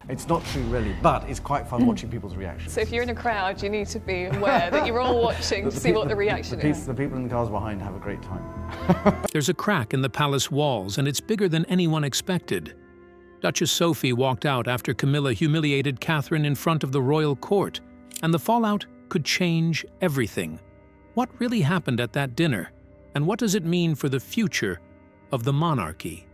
It's not true, really, but it's quite fun watching people's reactions. So if you're in a crowd, you need to be aware that you're all watching to see what the reaction is. The people in the cars behind have a great time. There's a crack in the palace walls, and it's bigger than anyone expected. Duchess Sophie walked out after Camilla humiliated Catherine in front of the royal court, and the fallout could change everything. What really happened at that dinner, and what does it mean for the future of the monarchy?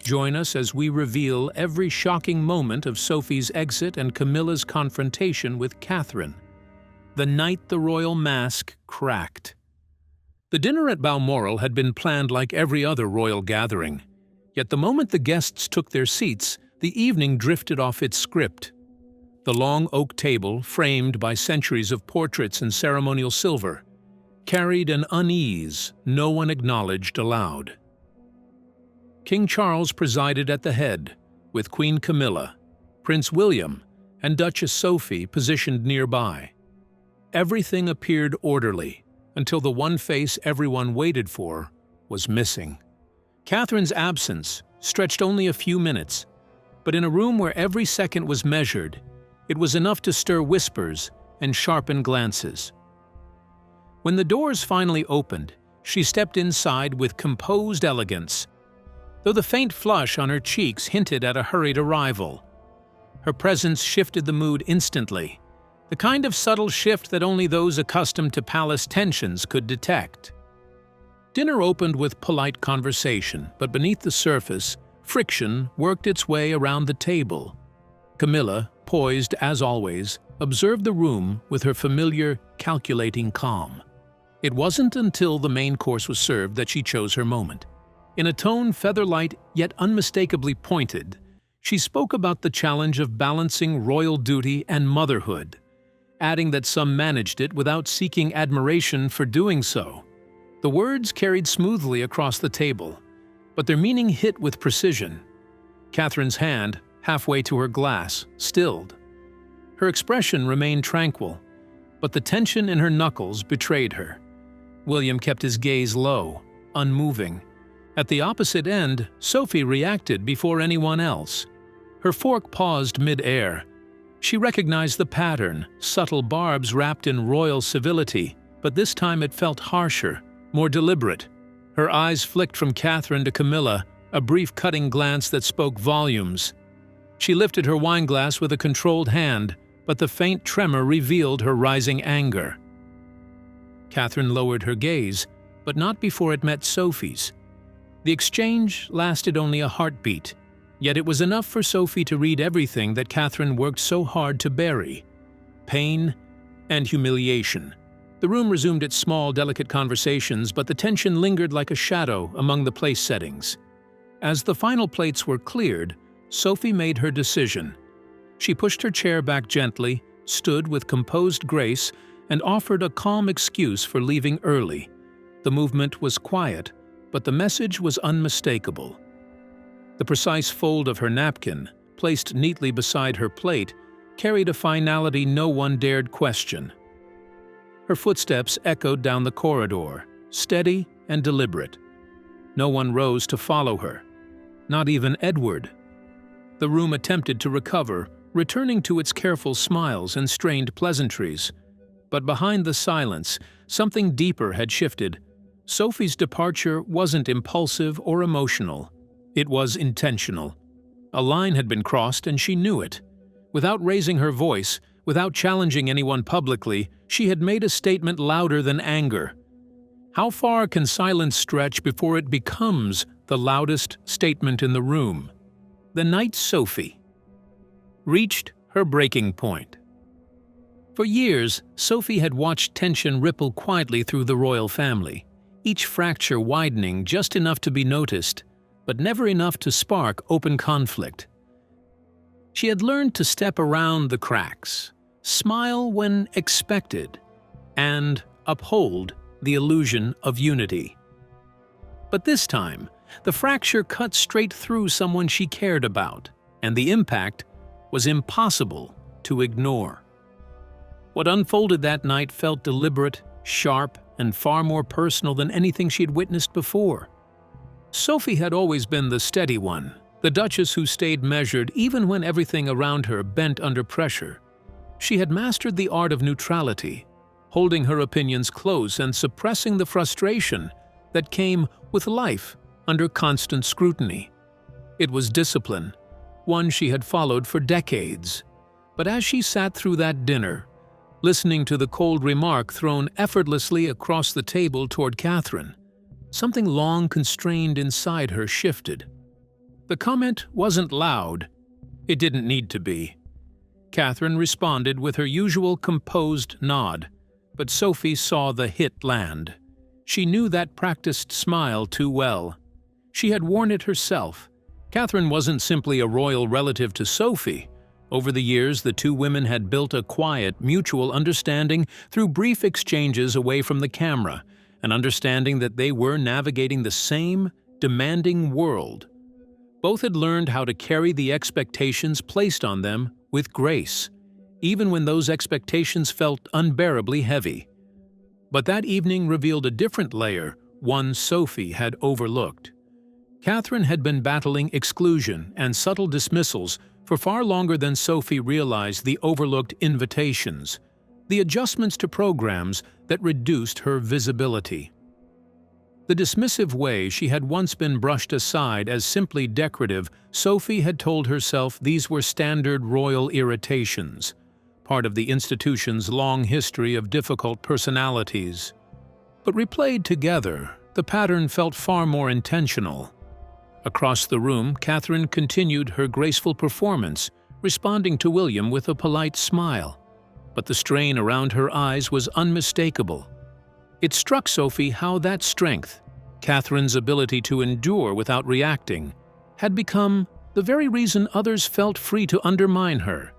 Join us as we reveal every shocking moment of Sophie's exit and Camilla's confrontation with Catherine. The night the royal mask cracked. The dinner at Balmoral had been planned like every other royal gathering. Yet the moment the guests took their seats, the evening drifted off its script. The long oak table, framed by centuries of portraits and ceremonial silver, carried an unease no one acknowledged aloud. King Charles presided at the head, with Queen Camilla, Prince William, and Duchess Sophie positioned nearby. Everything appeared orderly, until the one face everyone waited for was missing. Catherine's absence stretched only a few minutes, but in a room where every second was measured, it was enough to stir whispers and sharpen glances. When the doors finally opened, she stepped inside with composed elegance, though the faint flush on her cheeks hinted at a hurried arrival. Her presence shifted the mood instantly, the kind of subtle shift that only those accustomed to palace tensions could detect. Dinner opened with polite conversation, but beneath the surface, friction worked its way around the table. Camilla, poised as always, observed the room with her familiar, calculating calm. It wasn't until the main course was served that she chose her moment. In a tone feather-light yet unmistakably pointed, she spoke about the challenge of balancing royal duty and motherhood, adding that some managed it without seeking admiration for doing so. The words carried smoothly across the table, but their meaning hit with precision. Catherine's hand, halfway to her glass, stilled. Her expression remained tranquil, but the tension in her knuckles betrayed her. William kept his gaze low, unmoving. At the opposite end, Sophie reacted before anyone else. Her fork paused mid-air. She recognized the pattern, subtle barbs wrapped in royal civility, but this time it felt harsher, more deliberate. Her eyes flicked from Catherine to Camilla, a brief cutting glance that spoke volumes. She lifted her wineglass with a controlled hand, but the faint tremor revealed her rising anger. Catherine lowered her gaze, but not before it met Sophie's. The exchange lasted only a heartbeat, yet it was enough for Sophie to read everything that Catherine worked so hard to bury: pain and humiliation. The room resumed its small, delicate conversations, but the tension lingered like a shadow among the place settings. As the final plates were cleared, Sophie made her decision. She pushed her chair back gently, stood with composed grace, and offered a calm excuse for leaving early. The movement was quiet, but the message was unmistakable. The precise fold of her napkin, placed neatly beside her plate, carried a finality no one dared question. Her footsteps echoed down the corridor, steady and deliberate. No one rose to follow her, not even Edward. The room attempted to recover, returning to its careful smiles and strained pleasantries. But behind the silence, something deeper had shifted. Sophie's departure wasn't impulsive or emotional. It was intentional. A line had been crossed, and she knew it. Without raising her voice, without challenging anyone publicly, she had made a statement louder than anger. How far can silence stretch before it becomes the loudest statement in the room? The night Sophie reached her breaking point. For years, Sophie had watched tension ripple quietly through the royal family, each fracture widening just enough to be noticed, but never enough to spark open conflict. She had learned to step around the cracks, smile when expected, and uphold the illusion of unity. But this time, the fracture cut straight through someone she cared about, and the impact was impossible to ignore. What unfolded that night felt deliberate, sharp, and far more personal than anything she had witnessed before. Sophie had always been the steady one, The Duchess who stayed measured even when everything around her bent under pressure. She had mastered the art of neutrality, holding her opinions close and suppressing the frustration that came with life under constant scrutiny. It was discipline, one she had followed for decades. But as she sat through that dinner, listening to the cold remark thrown effortlessly across the table toward Catherine, something long constrained inside her shifted. The comment wasn't loud. It didn't need to be. Catherine responded with her usual composed nod, but Sophie saw the hit land. She knew that practiced smile too well. She had worn it herself. Catherine wasn't simply a royal relative to Sophie. Over the years, the two women had built a quiet, mutual understanding through brief exchanges away from the camera, an understanding that they were navigating the same demanding world. Both had learned how to carry the expectations placed on them with grace, even when those expectations felt unbearably heavy. But that evening revealed a different layer, one Sophie had overlooked. Catherine had been battling exclusion and subtle dismissals for far longer than Sophie realized the overlooked invitations, the adjustments to programs that reduced her visibility. The dismissive way she had once been brushed aside as simply decorative, Sophie had told herself these were standard royal irritations, part of the institution's long history of difficult personalities. But replayed together, the pattern felt far more intentional. Across the room, Catherine continued her graceful performance, responding to William with a polite smile. But the strain around her eyes was unmistakable. It struck Sophie how that strength, Catherine's ability to endure without reacting, had become the very reason others felt free to undermine her.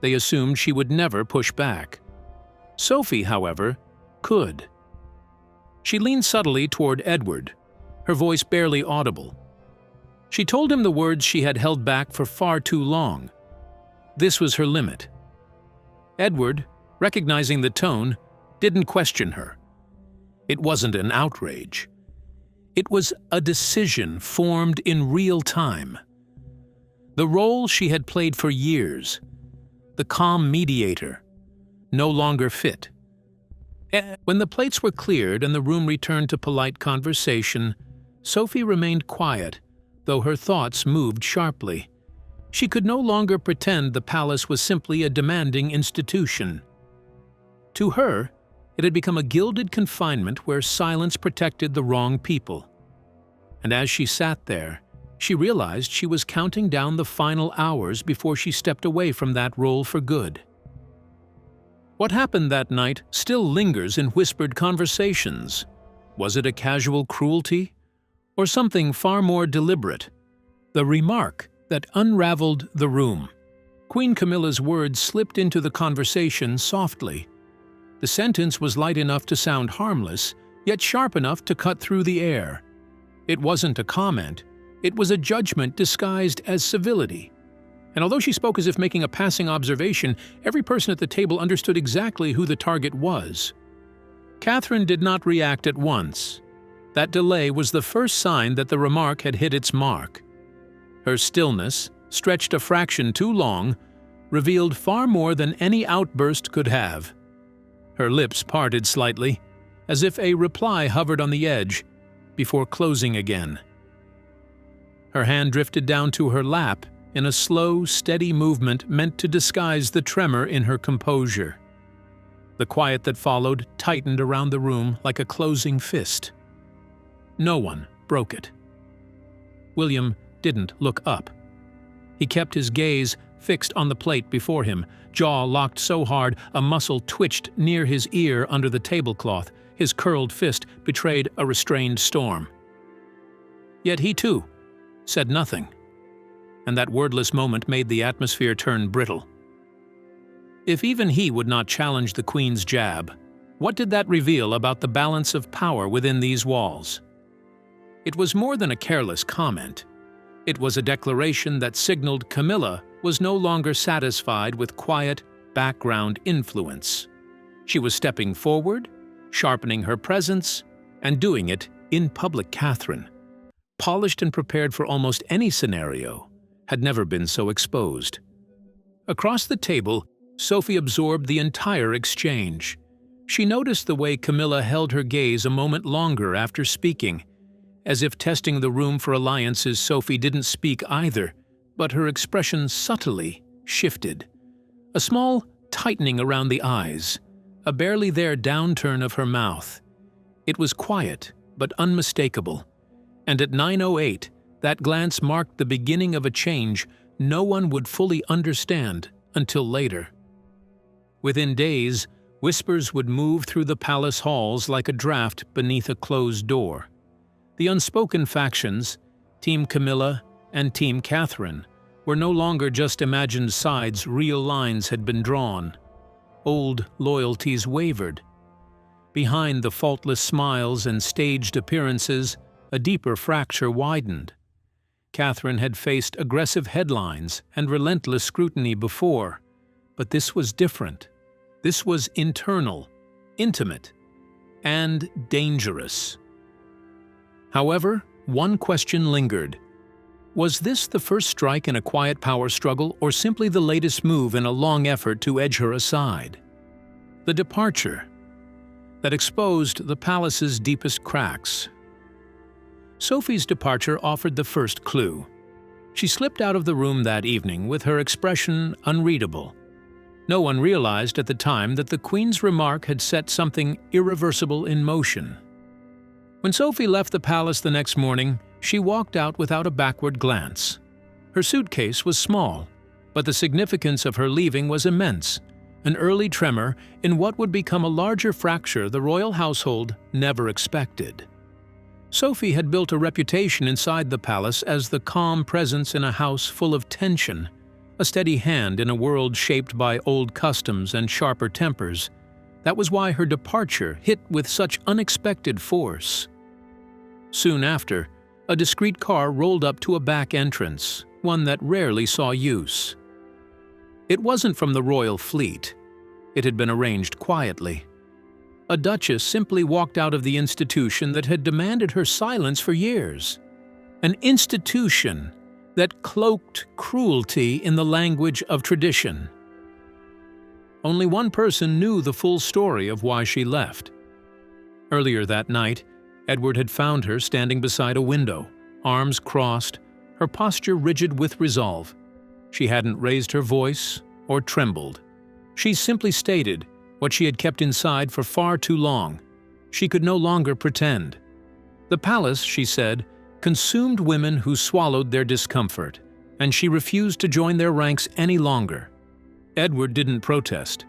They assumed she would never push back. Sophie, however, could. She leaned subtly toward Edward, her voice barely audible. She told him the words she had held back for far too long. This was her limit. Edward, recognizing the tone, didn't question her. It wasn't an outrage. It was a decision formed in real time. The role she had played for years, the calm mediator, no longer fit. When the plates were cleared and the room returned to polite conversation, Sophie remained quiet, though her thoughts moved sharply. She could no longer pretend the palace was simply a demanding institution. To her, it had become a gilded confinement where silence protected the wrong people. And as she sat there, she realized she was counting down the final hours before she stepped away from that role for good. What happened that night still lingers in whispered conversations. Was it a casual cruelty? Or something far more deliberate? The remark that unraveled the room. Queen Camilla's words slipped into the conversation softly. The sentence was light enough to sound harmless, yet sharp enough to cut through the air. It wasn't a comment. It was a judgment disguised as civility. And although she spoke as if making a passing observation, every person at the table understood exactly who the target was. Catherine did not react at once. That delay was the first sign that the remark had hit its mark. Her stillness, stretched a fraction too long, revealed far more than any outburst could have. Her lips parted slightly, as if a reply hovered on the edge, before closing again. Her hand drifted down to her lap in a slow, steady movement meant to disguise the tremor in her composure. The quiet that followed tightened around the room like a closing fist. No one broke it. William didn't look up. He kept his gaze fixed on the plate before him, jaw locked so hard a muscle twitched near his ear under the tablecloth. His curled fist betrayed a restrained storm. Yet he, too, said nothing, and that wordless moment made the atmosphere turn brittle. If even he would not challenge the Queen's jab, what did that reveal about the balance of power within these walls? It was more than a careless comment. It was a declaration that signaled Camilla was no longer satisfied with quiet, background influence. She was stepping forward, sharpening her presence, and doing it in public. Catherine, polished and prepared for almost any scenario, had never been so exposed. Across the table, Sophie absorbed the entire exchange. She noticed the way Camilla held her gaze a moment longer after speaking. As if testing the room for alliances, Sophie didn't speak either, but her expression subtly shifted. A small tightening around the eyes, a barely there downturn of her mouth. It was quiet, but unmistakable. And at 9:08, that glance marked the beginning of a change no one would fully understand until later. Within days, whispers would move through the palace halls like a draft beneath a closed door. The unspoken factions, Team Camilla and Team Catherine, were no longer just imagined sides. Real lines had been drawn. Old loyalties wavered. Behind the faultless smiles and staged appearances, a deeper fracture widened. Catherine had faced aggressive headlines and relentless scrutiny before, but this was different. This was internal, intimate, and dangerous. However, one question lingered. Was this the first strike in a quiet power struggle, or simply the latest move in a long effort to edge her aside? The departure that exposed the palace's deepest cracks. Sophie's departure offered the first clue. She slipped out of the room that evening with her expression unreadable. No one realized at the time that the Queen's remark had set something irreversible in motion. When Sophie left the palace the next morning, she walked out without a backward glance. Her suitcase was small, but the significance of her leaving was immense, an early tremor in what would become a larger fracture the royal household never expected. Sophie had built a reputation inside the palace as the calm presence in a house full of tension, a steady hand in a world shaped by old customs and sharper tempers. That was why her departure hit with such unexpected force. Soon after, a discreet car rolled up to a back entrance, one that rarely saw use. It wasn't from the royal fleet. It had been arranged quietly. A duchess simply walked out of the institution that had demanded her silence for years. An institution that cloaked cruelty in the language of tradition. Only one person knew the full story of why she left. Earlier that night, Edward had found her standing beside a window, arms crossed, her posture rigid with resolve. She hadn't raised her voice or trembled. She simply stated what she had kept inside for far too long. She could no longer pretend. The palace, she said, consumed women who swallowed their discomfort, and she refused to join their ranks any longer. Edward didn't protest.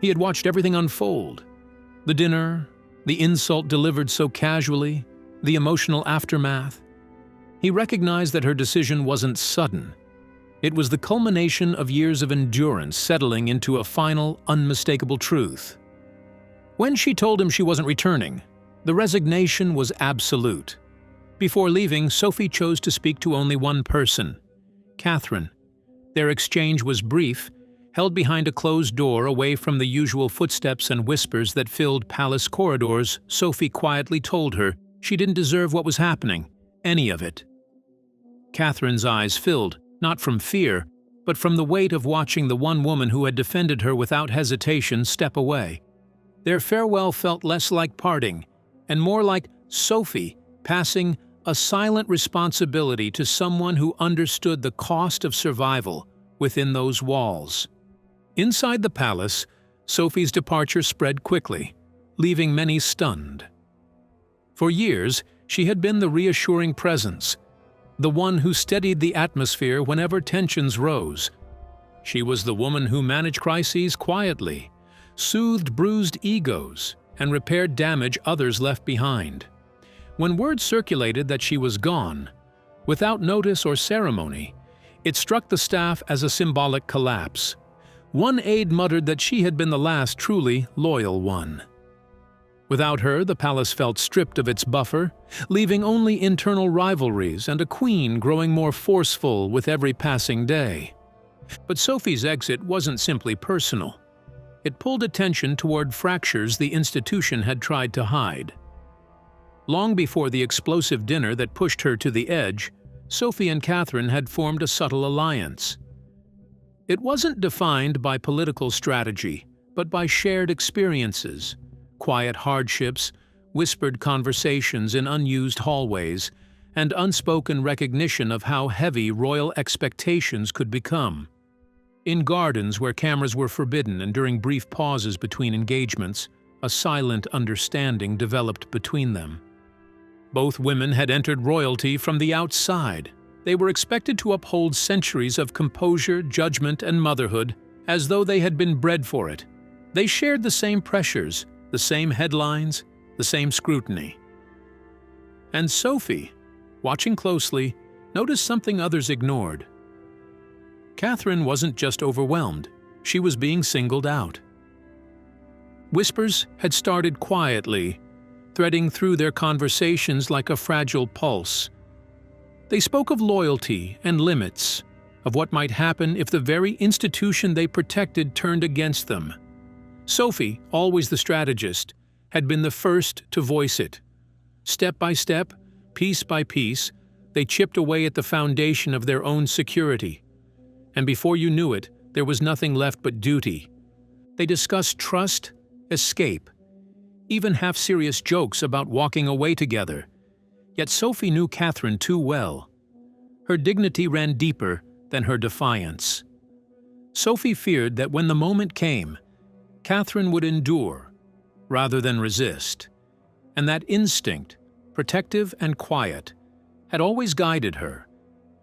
He had watched everything unfold. The dinner, the insult delivered so casually, the emotional aftermath. He recognized that her decision wasn't sudden. It was the culmination of years of endurance settling into a final, unmistakable truth. When she told him she wasn't returning, the resignation was absolute. Before leaving, Sophie chose to speak to only one person, Catherine. Their exchange was brief, held behind a closed door away from the usual footsteps and whispers that filled palace corridors. Sophie quietly told her she didn't deserve what was happening, any of it. Catherine's eyes filled, not from fear, but from the weight of watching the one woman who had defended her without hesitation step away. Their farewell felt less like parting, and more like Sophie passing a silent responsibility to someone who understood the cost of survival within those walls. Inside the palace, Sophie's departure spread quickly, leaving many stunned. For years, she had been the reassuring presence, the one who steadied the atmosphere whenever tensions rose. She was the woman who managed crises quietly, soothed bruised egos, and repaired damage others left behind. When word circulated that she was gone, without notice or ceremony, it struck the staff as a symbolic collapse. One aide muttered that she had been the last truly loyal one. Without her, the palace felt stripped of its buffer, leaving only internal rivalries and a queen growing more forceful with every passing day. But Sophie's exit wasn't simply personal. It pulled attention toward fractures the institution had tried to hide. Long before the explosive dinner that pushed her to the edge, Sophie and Catherine had formed a subtle alliance. It wasn't defined by political strategy, but by shared experiences, quiet hardships, whispered conversations in unused hallways, and unspoken recognition of how heavy royal expectations could become. In gardens where cameras were forbidden and during brief pauses between engagements, a silent understanding developed between them. Both women had entered royalty from the outside. They were expected to uphold centuries of composure, judgment, and motherhood as though they had been bred for it. They shared the same pressures, the same headlines, the same scrutiny. And Sophie, watching closely, noticed something others ignored. Catherine wasn't just overwhelmed, she was being singled out. Whispers had started quietly, threading through their conversations like a fragile pulse. They spoke of loyalty and limits, of what might happen if the very institution they protected turned against them. Sophie, always the strategist, had been the first to voice it. Step by step, piece by piece, they chipped away at the foundation of their own security. And before you knew it, there was nothing left but duty. They discussed trust, escape, even half-serious jokes about walking away together. Yet Sophie knew Catherine too well. Her dignity ran deeper than her defiance. Sophie feared that when the moment came, Catherine would endure rather than resist, and that instinct, protective and quiet, had always guided her.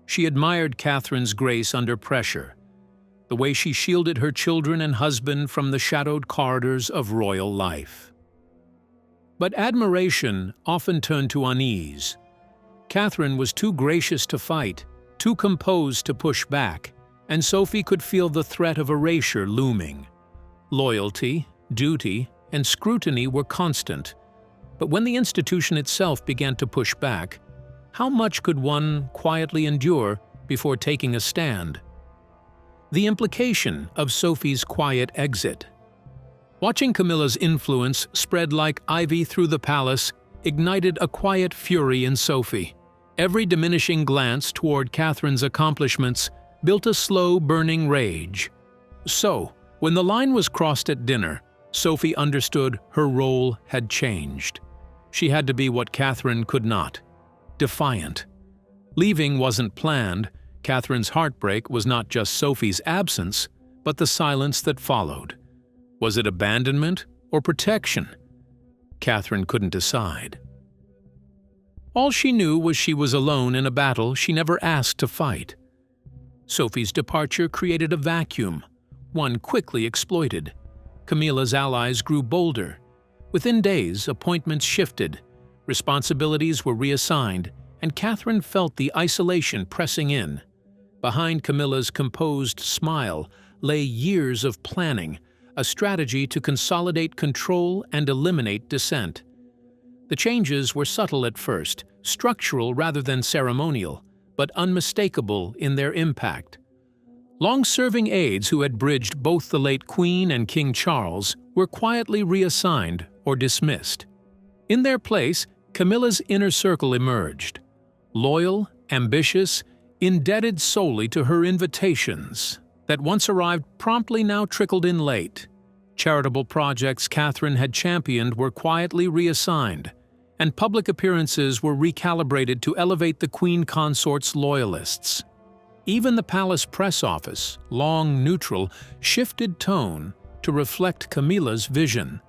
She admired Catherine's grace under pressure, the way she shielded her children and husband from the shadowed corridors of royal life. But admiration often turned to unease. Catherine was too gracious to fight, too composed to push back, and Sophie could feel the threat of erasure looming. Loyalty, duty, and scrutiny were constant, but when the institution itself began to push back, how much could one quietly endure before taking a stand? The implication of Sophie's quiet exit. Watching Camilla's influence spread like ivy through the palace ignited a quiet fury in Sophie. Every diminishing glance toward Catherine's accomplishments built a slow, burning rage. So, when the line was crossed at dinner, Sophie understood her role had changed. She had to be what Catherine could not: defiant. Leaving wasn't planned. Catherine's heartbreak was not just Sophie's absence, but the silence that followed. Was it abandonment or protection? Catherine couldn't decide. All she knew was she was alone in a battle she never asked to fight. Sophie's departure created a vacuum, one quickly exploited. Camilla's allies grew bolder. Within days, appointments shifted, responsibilities were reassigned, and Catherine felt the isolation pressing in. Behind Camilla's composed smile lay years of planning, a strategy to consolidate control and eliminate dissent. The changes were subtle at first, structural rather than ceremonial, but unmistakable in their impact. Long-serving aides who had bridged both the late Queen and King Charles were quietly reassigned or dismissed. In their place, Camilla's inner circle emerged. Loyal, ambitious, indebted solely to her invitations that once arrived promptly now trickled in late. Charitable projects Catherine had championed were quietly reassigned, and public appearances were recalibrated to elevate the Queen Consort's loyalists. Even the palace press office, long neutral, shifted tone to reflect Camilla's vision.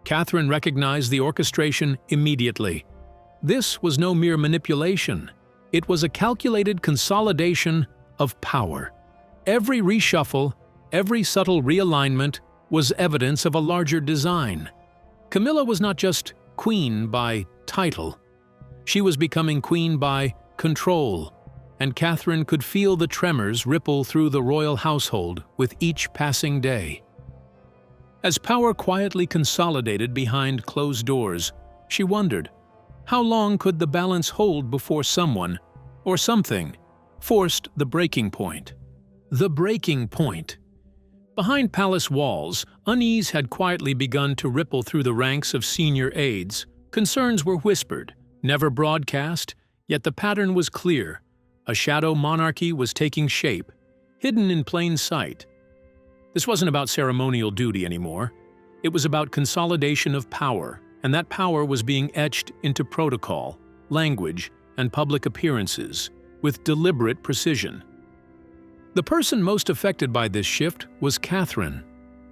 Catherine recognized the orchestration immediately. This was no mere manipulation. It was a calculated consolidation of power. Every reshuffle, every subtle realignment was evidence of a larger design. Camilla was not just queen by title. She was becoming queen by control, and Catherine could feel the tremors ripple through the royal household with each passing day. As power quietly consolidated behind closed doors, she wondered, how long could the balance hold before someone, or something, forced the breaking point? The breaking point. Behind palace walls, unease had quietly begun to ripple through the ranks of senior aides, Concerns were whispered, never broadcast, yet the pattern was clear. A shadow monarchy was taking shape, hidden in plain sight. This wasn't about ceremonial duty anymore. It was about consolidation of power, and that power was being etched into protocol, language, and public appearances with deliberate precision. The person most affected by this shift was Catherine.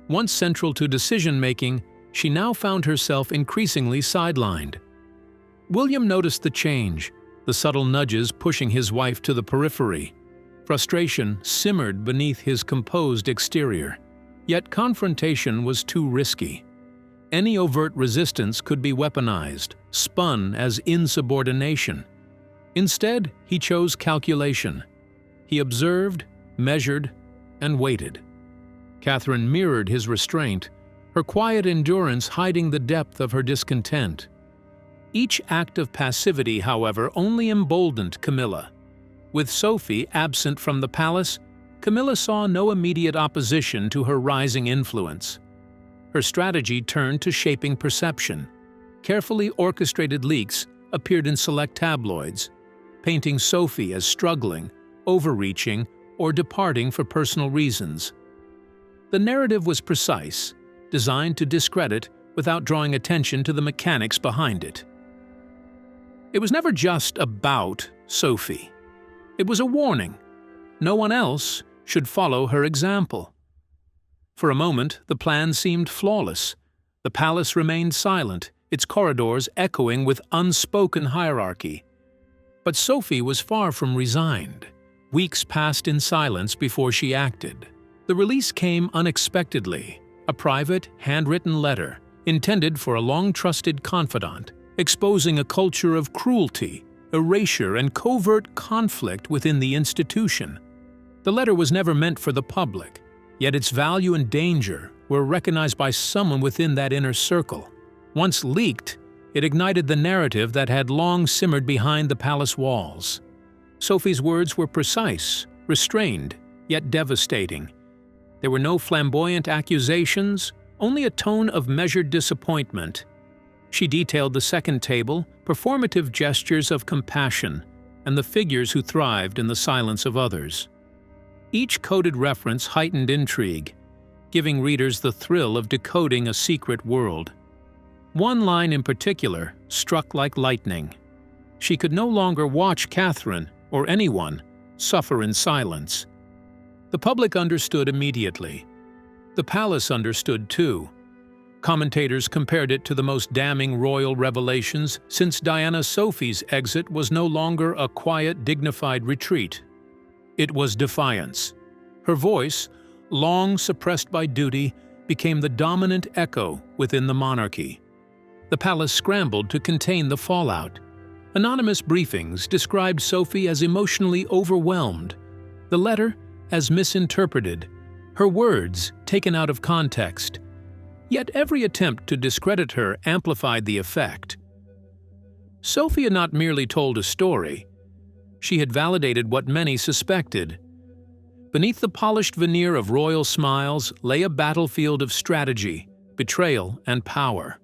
Once central to decision-making, she now found herself increasingly sidelined. William noticed the change, the subtle nudges pushing his wife to the periphery. Frustration simmered beneath his composed exterior. Yet confrontation was too risky. Any overt resistance could be weaponized, spun as insubordination. Instead, he chose calculation. He observed, measured, and waited. Catherine mirrored his restraint, her quiet endurance hiding the depth of her discontent. Each act of passivity, however, only emboldened Camilla. With Sophie absent from the palace, Camilla saw no immediate opposition to her rising influence. Her strategy turned to shaping perception. Carefully orchestrated leaks appeared in select tabloids, painting Sophie as struggling, overreaching, or departing for personal reasons. The narrative was precise, designed to discredit without drawing attention to the mechanics behind it. It was never just about Sophie. It was a warning. No one else should follow her example. For a moment, the plan seemed flawless. The palace remained silent, its corridors echoing with unspoken hierarchy. But Sophie was far from resigned. Weeks passed in silence before she acted. The release came unexpectedly, a private, handwritten letter intended for a long-trusted confidant, exposing a culture of cruelty, erasure, and covert conflict within the institution. The letter was never meant for the public, yet its value and danger were recognized by someone within that inner circle. Once leaked, it ignited the narrative that had long simmered behind the palace walls. Sophie's words were precise, restrained, yet devastating. There were no flamboyant accusations, only a tone of measured disappointment. She detailed the second table, performative gestures of compassion, and the figures who thrived in the silence of others. Each coded reference heightened intrigue, giving readers the thrill of decoding a secret world. One line in particular struck like lightning. She could no longer watch Catherine, or anyone, suffer in silence. The public understood immediately. The palace understood too. Commentators compared it to the most damning royal revelations since Diana Sophie's exit was no longer a quiet, dignified retreat. It was defiance. Her voice, long suppressed by duty, became the dominant echo within the monarchy. The palace scrambled to contain the fallout. Anonymous briefings described Sophie as emotionally overwhelmed, the letter as misinterpreted, her words taken out of context. Yet every attempt to discredit her amplified the effect. Sophie had not merely told a story. She had validated what many suspected. Beneath the polished veneer of royal smiles lay a battlefield of strategy, betrayal, and power.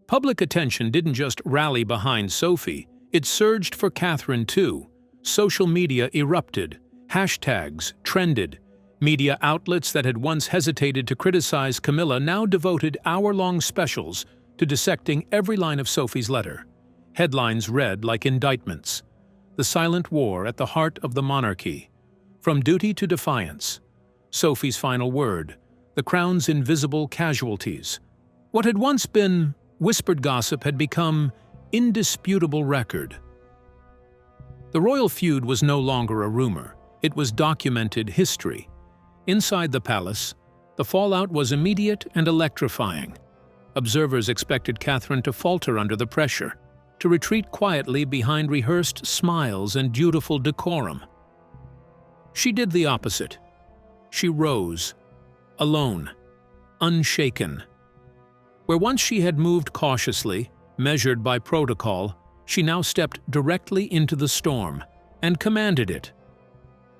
Public attention didn't just rally behind Sophie, it surged for Catherine too. Social media erupted, hashtags trended. Media outlets that had once hesitated to criticize Camilla now devoted hour-long specials to dissecting every line of Sophie's letter. Headlines read like indictments. The silent war at the heart of the monarchy. From duty to defiance. Sophie's final word. The crown's invisible casualties. What had once been whispered gossip had become indisputable record. The royal feud was no longer a rumor. It was documented history. Inside the palace, the fallout was immediate and electrifying. Observers expected Catherine to falter under the pressure, to retreat quietly behind rehearsed smiles and dutiful decorum. She did the opposite. She rose, alone, unshaken. Where once she had moved cautiously, measured by protocol, she now stepped directly into the storm and commanded it.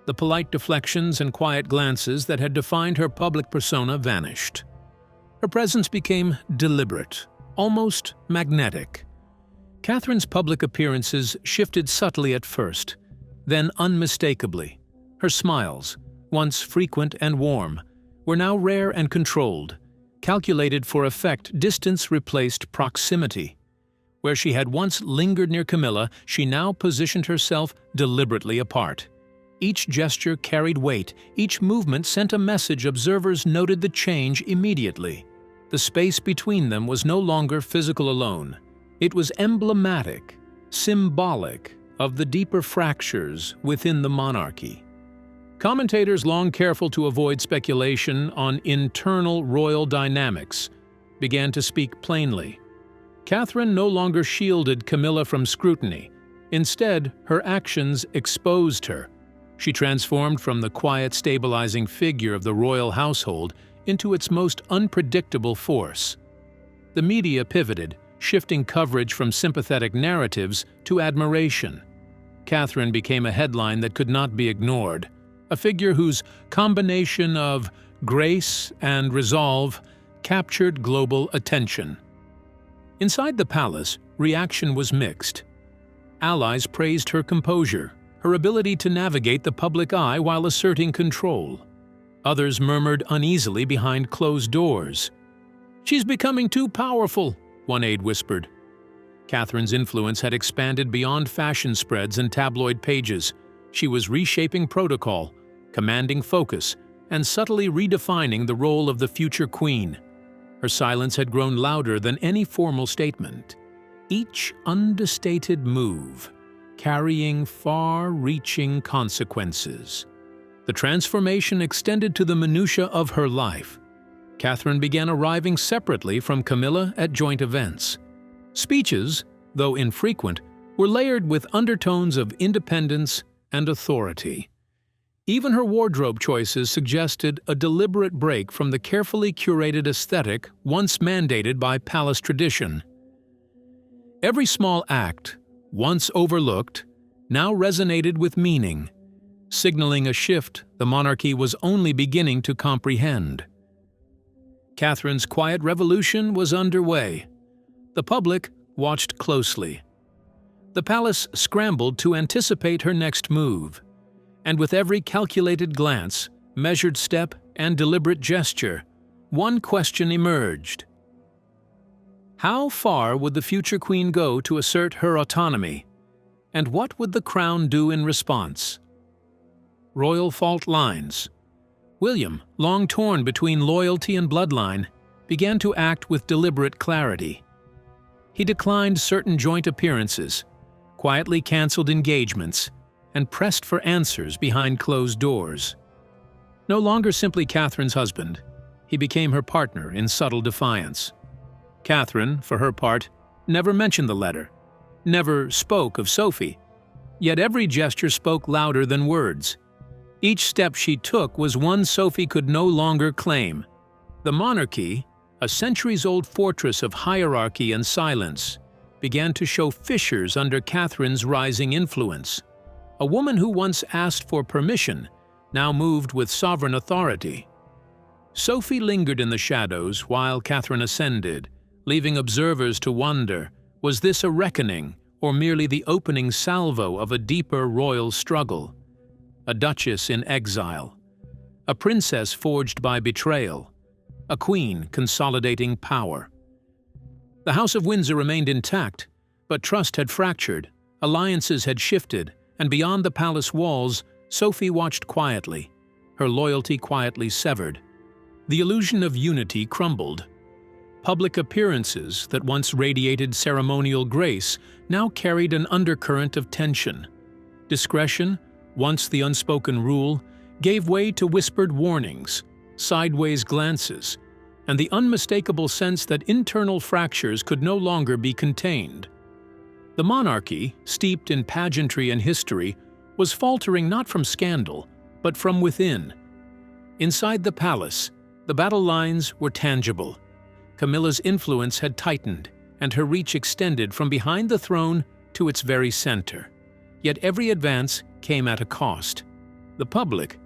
The polite deflections and quiet glances that had defined her public persona vanished. Her presence became deliberate, almost magnetic. Catherine's public appearances shifted subtly at first, then unmistakably. Her smiles, once frequent and warm, were now rare and controlled. Calculated for effect, distance replaced proximity. Where she had once lingered near Camilla, she now positioned herself deliberately apart. Each gesture carried weight, each movement sent a message. Observers noted the change immediately. The space between them was no longer physical alone. It was emblematic, symbolic of the deeper fractures within the monarchy. Commentators, long careful to avoid speculation on internal royal dynamics, began to speak plainly. Catherine no longer shielded Camilla from scrutiny. Instead, her actions exposed her. She transformed from the quiet, stabilizing figure of the royal household into its most unpredictable force. The media pivoted, shifting coverage from sympathetic narratives to admiration. Catherine became a headline that could not be ignored, a figure whose combination of grace and resolve captured global attention. Inside the palace, reaction was mixed. Allies praised her composure, her ability to navigate the public eye while asserting control. Others murmured uneasily behind closed doors. "She's becoming too powerful," one aide whispered. Catherine's influence had expanded beyond fashion spreads and tabloid pages. She was reshaping protocol, commanding focus, and subtly redefining the role of the future queen. Her silence had grown louder than any formal statement. Each understated move carrying far-reaching consequences. The transformation extended to the minutiae of her life. Catherine began arriving separately from Camilla at joint events. Speeches, though infrequent, were layered with undertones of independence and authority. Even her wardrobe choices suggested a deliberate break from the carefully curated aesthetic once mandated by palace tradition. Every small act, once overlooked, now resonated with meaning, signaling a shift the monarchy was only beginning to comprehend. Catherine's quiet revolution was underway. The public watched closely. The palace scrambled to anticipate her next move, and with every calculated glance, measured step, and deliberate gesture, one question emerged. How far would the future queen go to assert her autonomy? And what would the crown do in response? Royal fault lines. William, long torn between loyalty and bloodline, began to act with deliberate clarity. He declined certain joint appearances, quietly canceled engagements, and pressed for answers behind closed doors. No longer simply Catherine's husband, he became her partner in subtle defiance. Catherine, for her part, never mentioned the letter, never spoke of Sophie, yet every gesture spoke louder than words. Each step she took was one Sophie could no longer claim. The monarchy, a centuries-old fortress of hierarchy and silence, began to show fissures under Catherine's rising influence. A woman who once asked for permission now moved with sovereign authority. Sophie lingered in the shadows while Catherine ascended, leaving observers to wonder, was this a reckoning or merely the opening salvo of a deeper royal struggle? A duchess in exile, a princess forged by betrayal, a queen consolidating power. The House of Windsor remained intact, but trust had fractured, alliances had shifted, and beyond the palace walls, Sophie watched quietly, her loyalty quietly severed. The illusion of unity crumbled. Public appearances that once radiated ceremonial grace now carried an undercurrent of tension. Discretion, once the unspoken rule, gave way to whispered warnings, sideways glances, and the unmistakable sense that internal fractures could no longer be contained. The monarchy, steeped in pageantry and history, was faltering not from scandal, but from within. Inside the palace, the battle lines were tangible. Camilla's influence had tightened, and her reach extended from behind the throne to its very center. Yet every advance came at a cost. The public,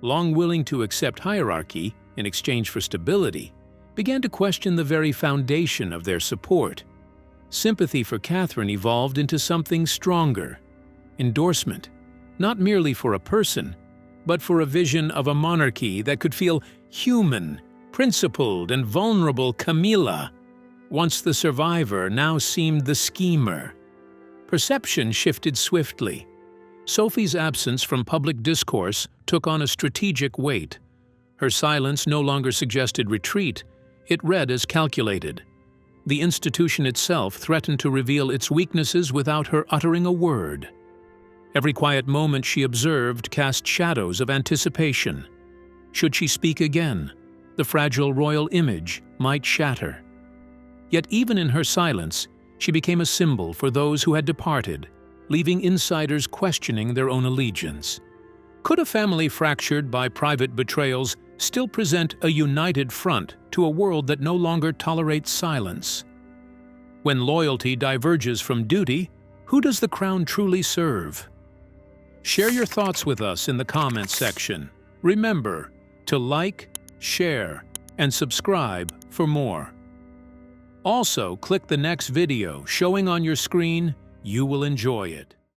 long willing to accept hierarchy in exchange for stability, began to question the very foundation of their support. Sympathy for Catherine evolved into something stronger: endorsement, not merely for a person, but for a vision of a monarchy that could feel human, principled, and vulnerable. Camilla, once the survivor, now seemed the schemer. Perception shifted swiftly. Sophie's absence from public discourse took on a strategic weight. Her silence no longer suggested retreat, it read as calculated. The institution itself threatened to reveal its weaknesses without her uttering a word. Every quiet moment she observed cast shadows of anticipation. Should she speak again, the fragile royal image might shatter. Yet even in her silence, she became a symbol for those who had departed, leaving insiders questioning their own allegiance. Could a family fractured by private betrayals still present a united front to a world that no longer tolerates silence? When loyalty diverges from duty, who does the crown truly serve? Share your thoughts with us in the comments section. Remember to like, share, and subscribe for more. Also, click the next video showing on your screen. You will enjoy it.